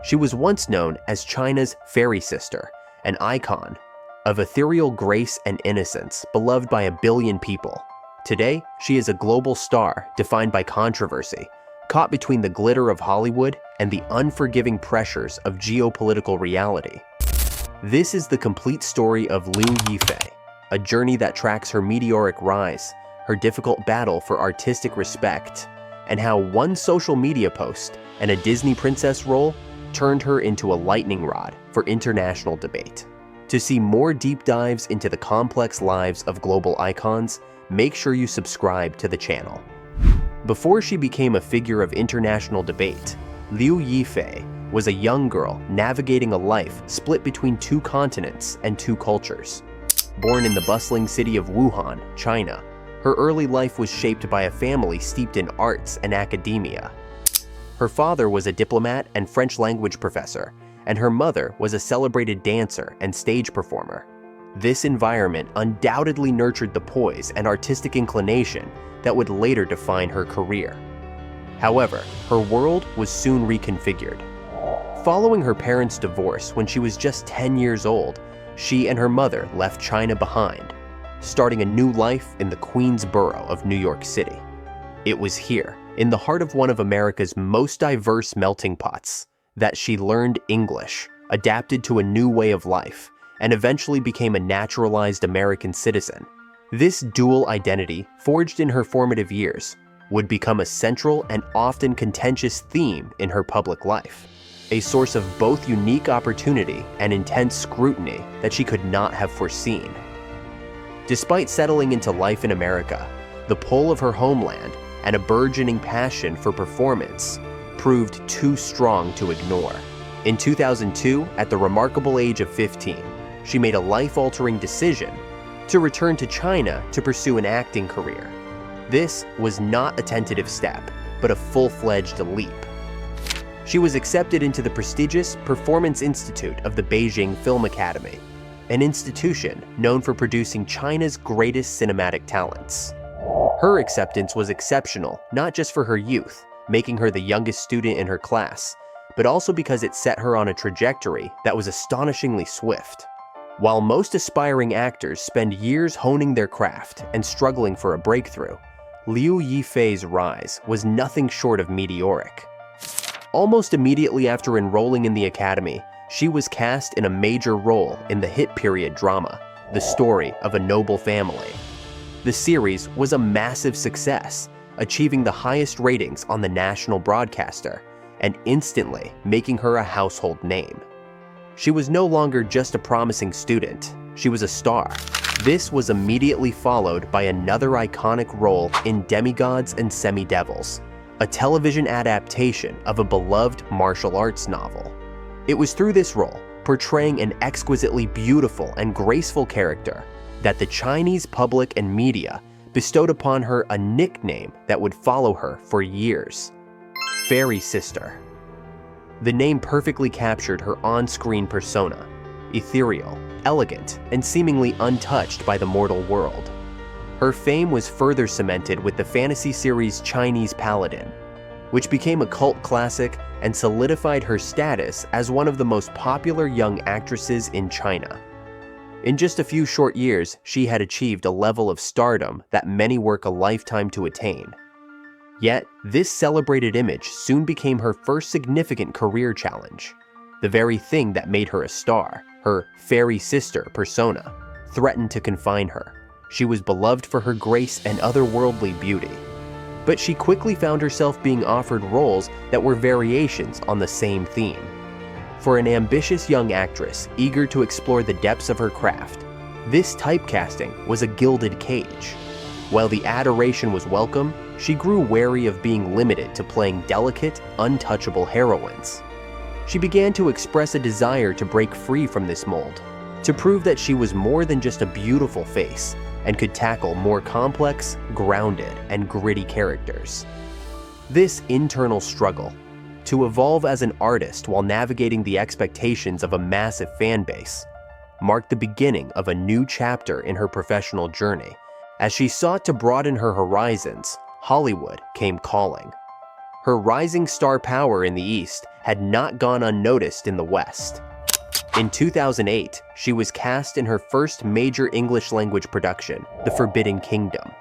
She was once known as China's fairy sister, an icon of ethereal grace and innocence beloved by 1 billion people. Today, she is a global star defined by controversy, caught between the glitter of Hollywood and the unforgiving pressures of geopolitical reality. This is the complete story of Liu Yifei, a journey that tracks her meteoric rise, her difficult battle for artistic respect, and how one social media post and a Disney princess role turned her into a lightning rod for international debate. To see more deep dives into the complex lives of global icons, make sure you subscribe to the channel. Before she became a figure of international debate, Liu Yifei was a young girl navigating a life split between 2 continents and 2 cultures. Born in the bustling city of Wuhan, China, her early life was shaped by a family steeped in arts and academia. Her father was a diplomat and French language professor, and her mother was a celebrated dancer and stage performer. This environment undoubtedly nurtured the poise and artistic inclination that would later define her career. However, her world was soon reconfigured. Following her parents' divorce when she was just 10 years old, she and her mother left China behind, starting a new life in the Queensboro of New York City. It was here, in the heart of one of America's most diverse melting pots, that she learned English, adapted to a new way of life, and eventually became a naturalized American citizen. This dual identity, forged in her formative years, would become a central and often contentious theme in her public life, a source of both unique opportunity and intense scrutiny that she could not have foreseen. Despite settling into life in America, the pull of her homeland and a burgeoning passion for performance proved too strong to ignore. In 2002, at the remarkable age of 15, she made a life-altering decision to return to China to pursue an acting career. This was not a tentative step, but a full-fledged leap. She was accepted into the prestigious Performance Institute of the Beijing Film Academy, an institution known for producing China's greatest cinematic talents. Her acceptance was exceptional, not just for her youth, making her the youngest student in her class, but also because it set her on a trajectory that was astonishingly swift. While most aspiring actors spend years honing their craft and struggling for a breakthrough, Liu Yifei's rise was nothing short of meteoric. Almost immediately after enrolling in the academy, she was cast in a major role in the hit period drama, The Story of a Noble Family. The series was a massive success, achieving the highest ratings on the national broadcaster and instantly making her a household name. She was no longer just a promising student, she was a star. This was immediately followed by another iconic role in Demigods and Semi-Devils, a television adaptation of a beloved martial arts novel. It was through this role, portraying an exquisitely beautiful and graceful character, that the Chinese public and media bestowed upon her a nickname that would follow her for years: Fairy Sister. The name perfectly captured her on-screen persona, ethereal, elegant, and seemingly untouched by the mortal world. Her fame was further cemented with the fantasy series Chinese Paladin, which became a cult classic and solidified her status as one of the most popular young actresses in China. In just a few short years, she had achieved a level of stardom that many work a lifetime to attain. Yet, this celebrated image soon became her first significant career challenge. The very thing that made her a star, her fairy sister persona, threatened to confine her. She was beloved for her grace and otherworldly beauty. But she quickly found herself being offered roles that were variations on the same theme. For an ambitious young actress eager to explore the depths of her craft, this typecasting was a gilded cage. While the adoration was welcome, she grew wary of being limited to playing delicate, untouchable heroines. She began to express a desire to break free from this mold, to prove that she was more than just a beautiful face and could tackle more complex, grounded, and gritty characters. This internal struggle, to evolve as an artist while navigating the expectations of a massive fan base, marked the beginning of a new chapter in her professional journey. As she sought to broaden her horizons, Hollywood came calling. her rising star power in the East had not gone unnoticed in the West. In 2008, she was cast in her first major English-language production, The Forbidden Kingdom.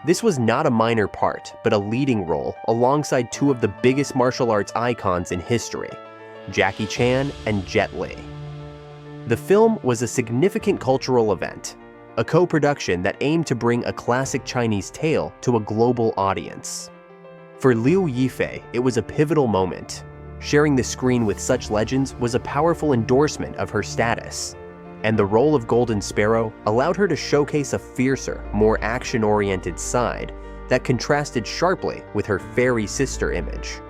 This was not a minor part, but a leading role alongside two of the biggest martial arts icons in history, Jackie Chan and Jet Li. The film was a significant cultural event, a co-production that aimed to bring a classic Chinese tale to a global audience. For Liu Yifei, it was a pivotal moment. Sharing the screen with such legends was a powerful endorsement of her status, and the role of Golden Sparrow allowed her to showcase a fiercer, more action-oriented side that contrasted sharply with her fairy sister image.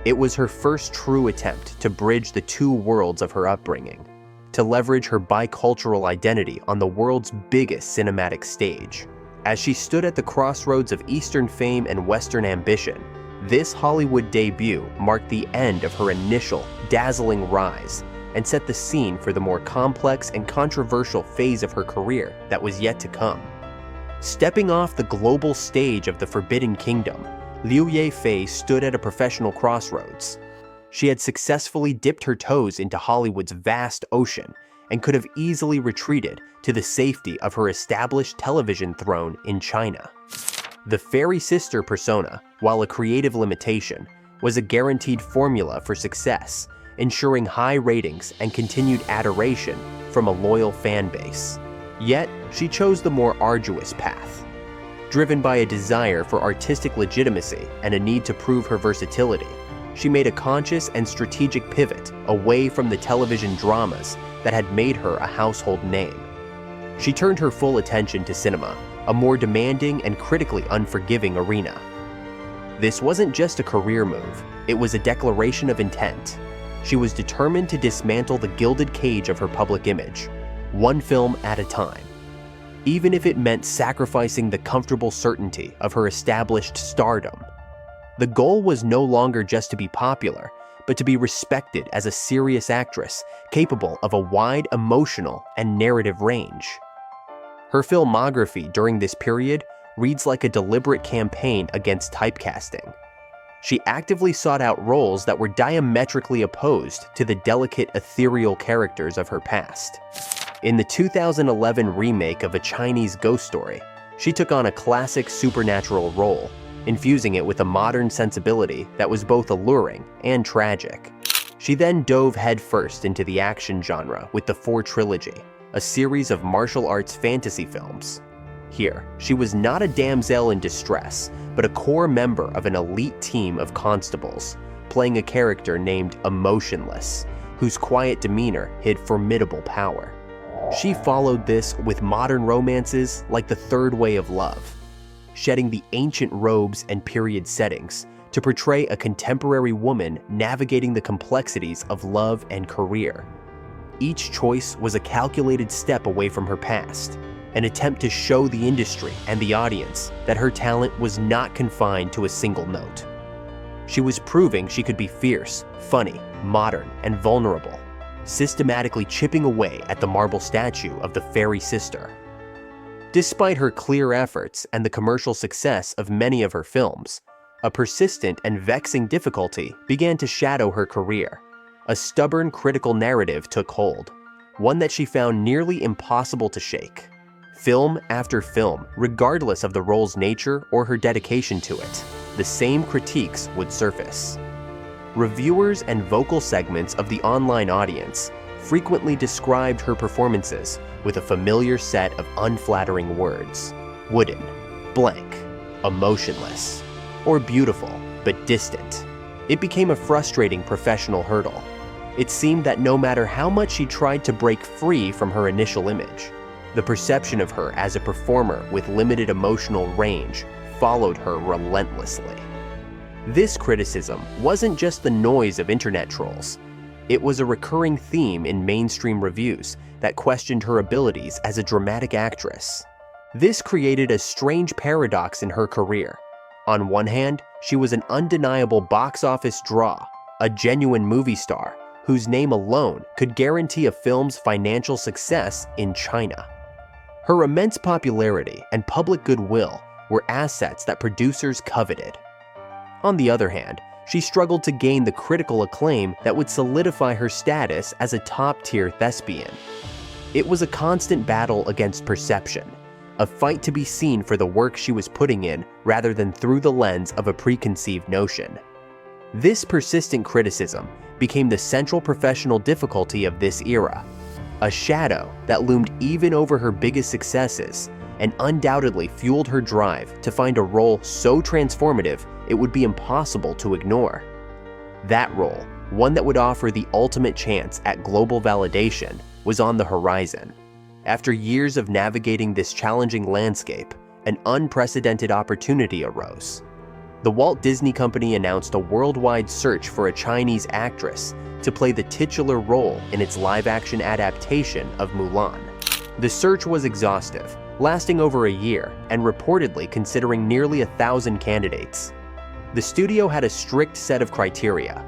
It was her first true attempt to bridge the two worlds of her upbringing, to leverage her bicultural identity on the world's biggest cinematic stage. As she stood at the crossroads of Eastern fame and Western ambition, this Hollywood debut marked the end of her initial, dazzling rise and set the scene for the more complex and controversial phase of her career that was yet to come. Stepping off the global stage of the Forbidden Kingdom, Liu Yifei stood at a professional crossroads. She had successfully dipped her toes into Hollywood's vast ocean and could have easily retreated to the safety of her established television throne in China. The fairy sister persona, while a creative limitation, was a guaranteed formula for success, ensuring high ratings and continued adoration from a loyal fan base. Yet, she chose the more arduous path. Driven by a desire for artistic legitimacy and a need to prove her versatility, she made a conscious and strategic pivot away from the television dramas that had made her a household name. She turned her full attention to cinema, a more demanding and critically unforgiving arena. This wasn't just a career move, it was a declaration of intent. She was determined to dismantle the gilded cage of her public image, one film at a time. Even if it meant sacrificing the comfortable certainty of her established stardom. The goal was no longer just to be popular, but to be respected as a serious actress capable of a wide emotional and narrative range. Her filmography during this period reads like a deliberate campaign against typecasting. She actively sought out roles that were diametrically opposed to the delicate, ethereal characters of her past. In the 2011 remake of A Chinese Ghost Story, she took on a classic supernatural role, infusing it with a modern sensibility that was both alluring and tragic. She then dove headfirst into the action genre with the Four Trilogy, a series of martial arts fantasy films. Here, she was not a damsel in distress, but a core member of an elite team of constables, playing a character named Emotionless, whose quiet demeanor hid formidable power. She followed this with modern romances like The Third Way of Love, shedding the ancient robes and period settings to portray a contemporary woman navigating the complexities of love and career. Each choice was a calculated step away from her past, an attempt to show the industry and the audience that her talent was not confined to a single note. She was proving she could be fierce, funny, modern, and vulnerable, systematically chipping away at the marble statue of the fairy sister. Despite her clear efforts and the commercial success of many of her films, a persistent and vexing difficulty began to shadow her career. A stubborn critical narrative took hold, one that she found nearly impossible to shake. Film after film, regardless of the role's nature or her dedication to it, the same critiques would surface. Reviewers and vocal segments of the online audience frequently described her performances with a familiar set of unflattering words: wooden, blank, emotionless, or beautiful but distant. It became a frustrating professional hurdle. It seemed that no matter how much she tried to break free from her initial image, the perception of her as a performer with limited emotional range followed her relentlessly. This criticism wasn't just the noise of internet trolls. It was a recurring theme in mainstream reviews that questioned her abilities as a dramatic actress. This created a strange paradox in her career. On one hand, she was an undeniable box office draw, a genuine movie star whose name alone could guarantee a film's financial success in China. Her immense popularity and public goodwill were assets that producers coveted. On the other hand, she struggled to gain the critical acclaim that would solidify her status as a top-tier thespian. It was a constant battle against perception, a fight to be seen for the work she was putting in rather than through the lens of a preconceived notion. This persistent criticism became the central professional difficulty of this era, a shadow that loomed even over her biggest successes and undoubtedly fueled her drive to find a role so transformative it would be impossible to ignore. That role, one that would offer the ultimate chance at global validation, was on the horizon. After years of navigating this challenging landscape, an unprecedented opportunity arose. The Walt Disney Company announced a worldwide search for a Chinese actress to play the titular role in its live-action adaptation of Mulan. The search was exhaustive, lasting over a year and reportedly considering nearly 1,000 candidates. The studio had a strict set of criteria.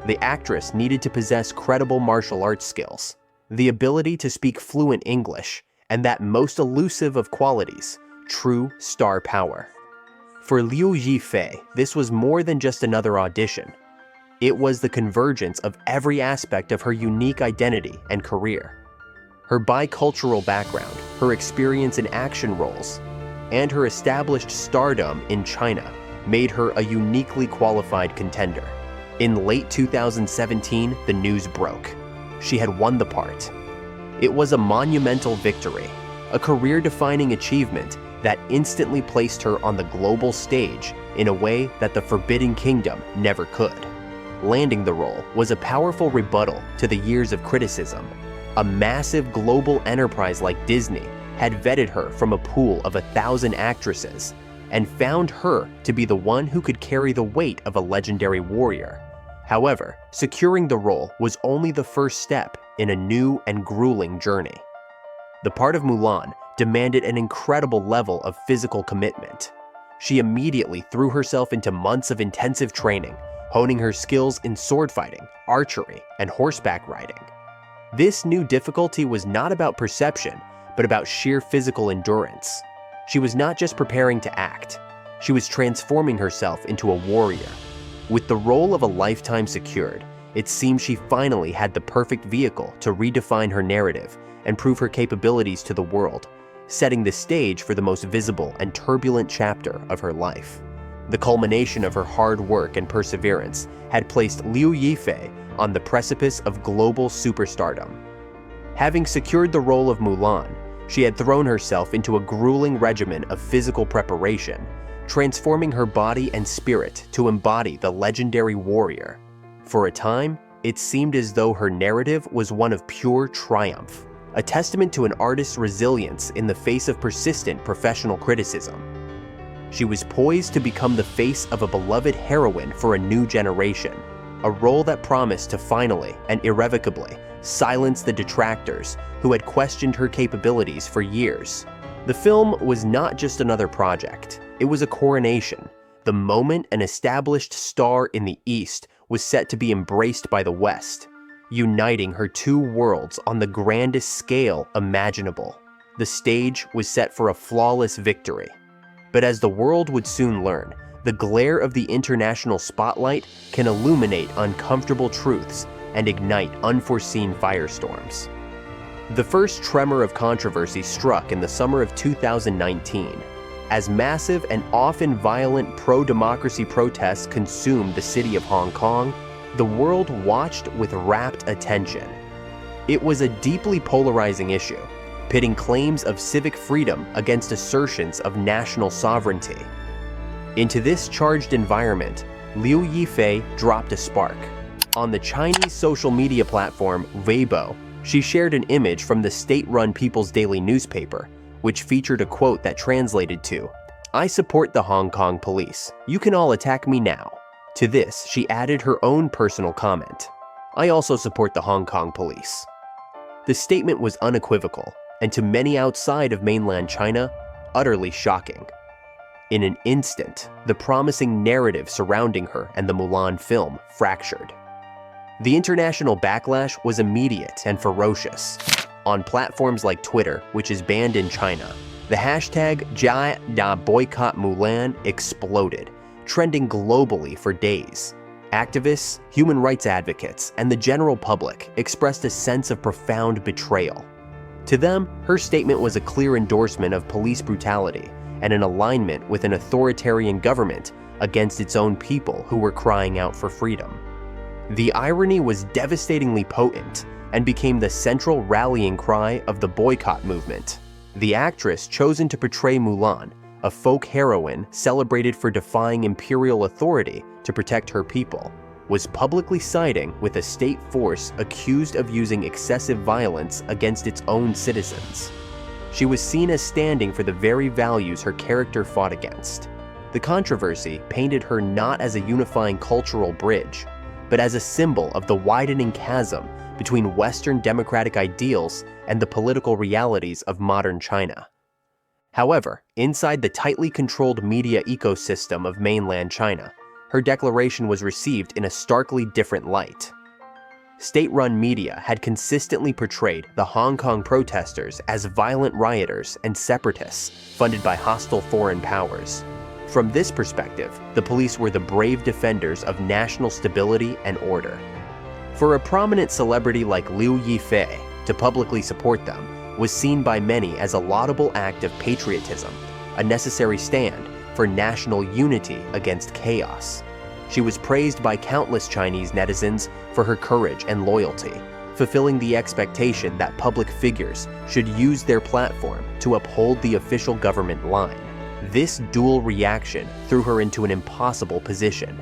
The actress needed to possess credible martial arts skills, the ability to speak fluent English, and that most elusive of qualities, true star power. For Liu Yifei, this was more than just another audition. It was the convergence of every aspect of her unique identity and career. Her bicultural background, her experience in action roles, and her established stardom in China made her a uniquely qualified contender. In late 2017, the news broke. She had won the part. It was a monumental victory, a career-defining achievement that instantly placed her on the global stage in a way that the Forbidden Kingdom never could. Landing the role was a powerful rebuttal to the years of criticism. A massive global enterprise like Disney had vetted her from a pool of 1,000 actresses and found her to be the one who could carry the weight of a legendary warrior. However, securing the role was only the first step in a new and grueling journey. The part of Mulan demanded an incredible level of physical commitment. She immediately threw herself into months of intensive training, honing her skills in sword fighting, archery, and horseback riding. This new difficulty was not about perception, but about sheer physical endurance. She was not just preparing to act, she was transforming herself into a warrior. With the role of a lifetime secured, it seemed she finally had the perfect vehicle to redefine her narrative and prove her capabilities to the world, setting the stage for the most visible and turbulent chapter of her life. The culmination of her hard work and perseverance had placed Liu Yifei on the precipice of global superstardom. Having secured the role of Mulan, she had thrown herself into a grueling regimen of physical preparation, transforming her body and spirit to embody the legendary warrior. For a time, it seemed as though her narrative was one of pure triumph, a testament to an artist's resilience in the face of persistent professional criticism. She was poised to become the face of a beloved heroine for a new generation, a role that promised to finally and irrevocably silence the detractors who had questioned her capabilities for years. The film was not just another project, it was a coronation, the moment an established star in the East was set to be embraced by the West, uniting her two worlds on the grandest scale imaginable. The stage was set for a flawless victory. But as the world would soon learn, the glare of the international spotlight can illuminate uncomfortable truths and ignite unforeseen firestorms. The first tremor of controversy struck in the summer of 2019, as massive and often violent pro-democracy protests consumed the city of Hong Kong. The world watched with rapt attention. It was a deeply polarizing issue, pitting claims of civic freedom against assertions of national sovereignty. Into this charged environment, Liu Yifei dropped a spark. On the Chinese social media platform Weibo, she shared an image from the state-run People's Daily newspaper, which featured a quote that translated to, "I support the Hong Kong police. You can all attack me now." To this, she added her own personal comment, "I also support the Hong Kong police." The statement was unequivocal, and to many outside of mainland China, utterly shocking. In an instant, the promising narrative surrounding her and the Mulan film fractured. The international backlash was immediate and ferocious. On platforms like Twitter, which is banned in China, the hashtag #JaiDaBoycottMulan exploded, trending globally for days. Activists, human rights advocates, and the general public expressed a sense of profound betrayal. To them, her statement was a clear endorsement of police brutality and an alignment with an authoritarian government against its own people who were crying out for freedom. The irony was devastatingly potent and became the central rallying cry of the boycott movement. The actress chosen to portray Mulan, a folk heroine celebrated for defying imperial authority to protect her people, was publicly siding with a state force accused of using excessive violence against its own citizens. She was seen as standing for the very values her character fought against. The controversy painted her not as a unifying cultural bridge, but as a symbol of the widening chasm between Western democratic ideals and the political realities of modern China. However, inside the tightly controlled media ecosystem of mainland China, her declaration was received in a starkly different light. State-run media had consistently portrayed the Hong Kong protesters as violent rioters and separatists funded by hostile foreign powers. From this perspective, the police were the brave defenders of national stability and order. For a prominent celebrity like Liu Yifei to publicly support them was seen by many as a laudable act of patriotism, a necessary stand for national unity against chaos. She was praised by countless Chinese netizens for her courage and loyalty, fulfilling the expectation that public figures should use their platform to uphold the official government line. This dual reaction threw her into an impossible position.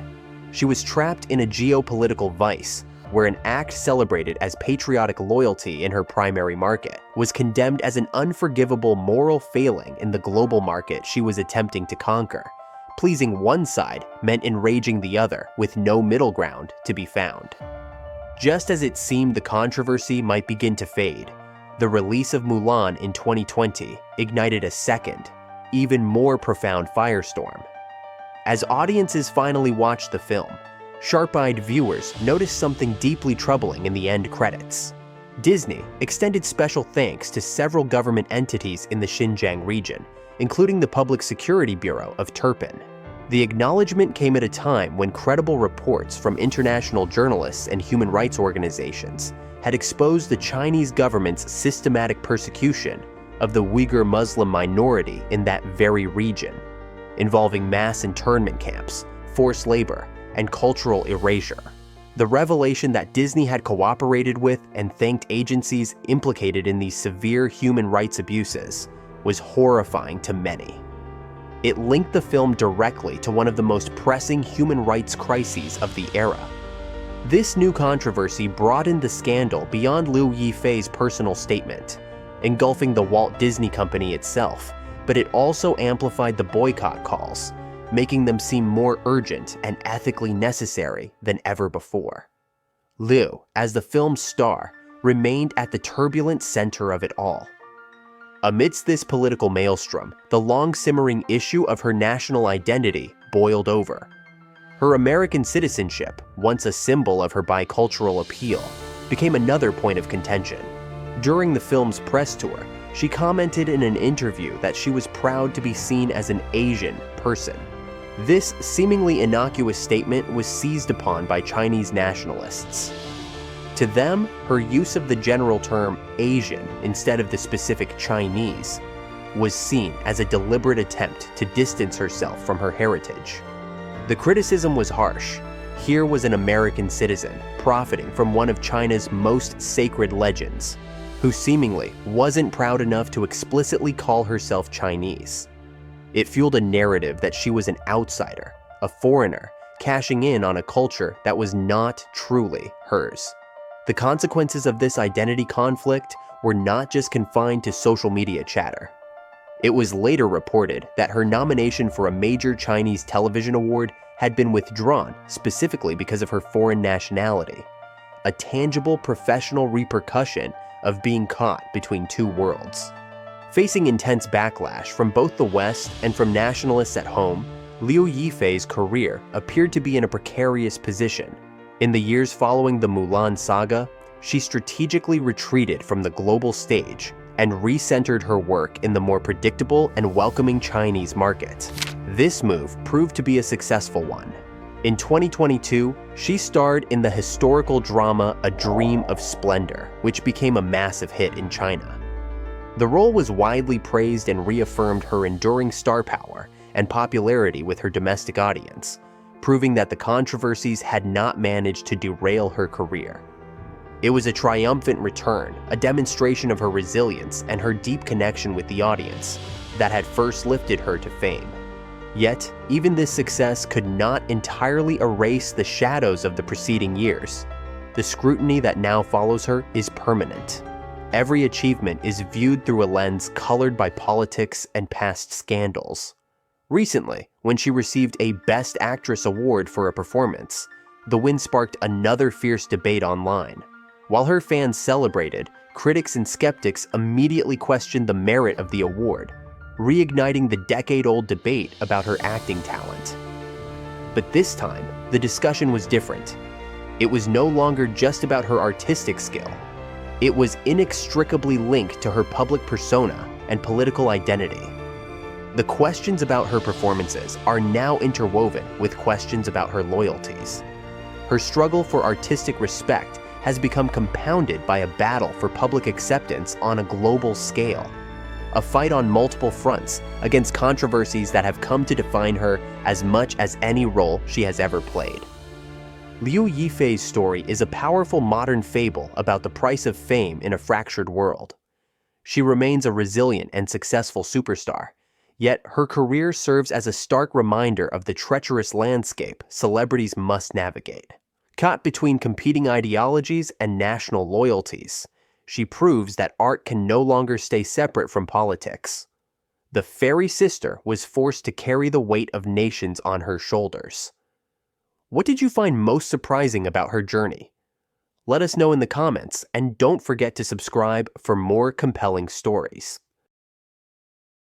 She was trapped in a geopolitical vice, where an act celebrated as patriotic loyalty in her primary market was condemned as an unforgivable moral failing in the global market she was attempting to conquer. Pleasing one side meant enraging the other, with no middle ground to be found. Just as it seemed the controversy might begin to fade, the release of Mulan in 2020 ignited a second, even more profound firestorm. As audiences finally watched the film, sharp-eyed viewers noticed something deeply troubling in the end credits. Disney extended special thanks to several government entities in the Xinjiang region, including the Public Security Bureau of Turpan. The acknowledgement came at a time when credible reports from international journalists and human rights organizations had exposed the Chinese government's systematic persecution of the Uyghur Muslim minority in that very region, involving mass internment camps, forced labor, and cultural erasure. The revelation that Disney had cooperated with and thanked agencies implicated in these severe human rights abuses was horrifying to many. It linked the film directly to one of the most pressing human rights crises of the era. This new controversy broadened the scandal beyond Liu Yifei's personal statement, engulfing the Walt Disney Company itself, but it also amplified the boycott calls, making them seem more urgent and ethically necessary than ever before. Liu, as the film's star, remained at the turbulent center of it all. Amidst this political maelstrom, the long-simmering issue of her national identity boiled over. Her American citizenship, once a symbol of her bicultural appeal, became another point of contention. During the film's press tour, she commented in an interview that she was proud to be seen as an Asian person. This seemingly innocuous statement was seized upon by Chinese nationalists. To them, her use of the general term Asian instead of the specific Chinese was seen as a deliberate attempt to distance herself from her heritage. The criticism was harsh. Here was an American citizen profiting from one of China's most sacred legends, who seemingly wasn't proud enough to explicitly call herself Chinese. It fueled a narrative that she was an outsider, a foreigner, cashing in on a culture that was not truly hers. The consequences of this identity conflict were not just confined to social media chatter. It was later reported that her nomination for a major Chinese television award had been withdrawn specifically because of her foreign nationality, a tangible professional repercussion of being caught between two worlds. Facing intense backlash from both the West and from nationalists at home, Liu Yifei's career appeared to be in a precarious position. In the years following the Mulan saga, she strategically retreated from the global stage, and recentered her work in the more predictable and welcoming Chinese market. This move proved to be a successful one. In 2022, she starred in the historical drama A Dream of Splendor, which became a massive hit in China. The role was widely praised and reaffirmed her enduring star power and popularity with her domestic audience, proving that the controversies had not managed to derail her career. It was a triumphant return, a demonstration of her resilience and her deep connection with the audience that had first lifted her to fame. Yet, even this success could not entirely erase the shadows of the preceding years. The scrutiny that now follows her is permanent. Every achievement is viewed through a lens colored by politics and past scandals. Recently, when she received a Best Actress award for a performance, the win sparked another fierce debate online. While her fans celebrated, critics and skeptics immediately questioned the merit of the award, reigniting the decade-old debate about her acting talent. But this time, the discussion was different. It was no longer just about her artistic skill. It was inextricably linked to her public persona and political identity. The questions about her performances are now interwoven with questions about her loyalties. Her struggle for artistic respect has become compounded by a battle for public acceptance on a global scale. A fight on multiple fronts against controversies that have come to define her as much as any role she has ever played. Liu Yifei's story is a powerful modern fable about the price of fame in a fractured world. She remains a resilient and successful superstar, yet her career serves as a stark reminder of the treacherous landscape celebrities must navigate. Caught between competing ideologies and national loyalties, she proves that art can no longer stay separate from politics. The fairy sister was forced to carry the weight of nations on her shoulders. What did you find most surprising about her journey? Let us know in the comments, and don't forget to subscribe for more compelling stories.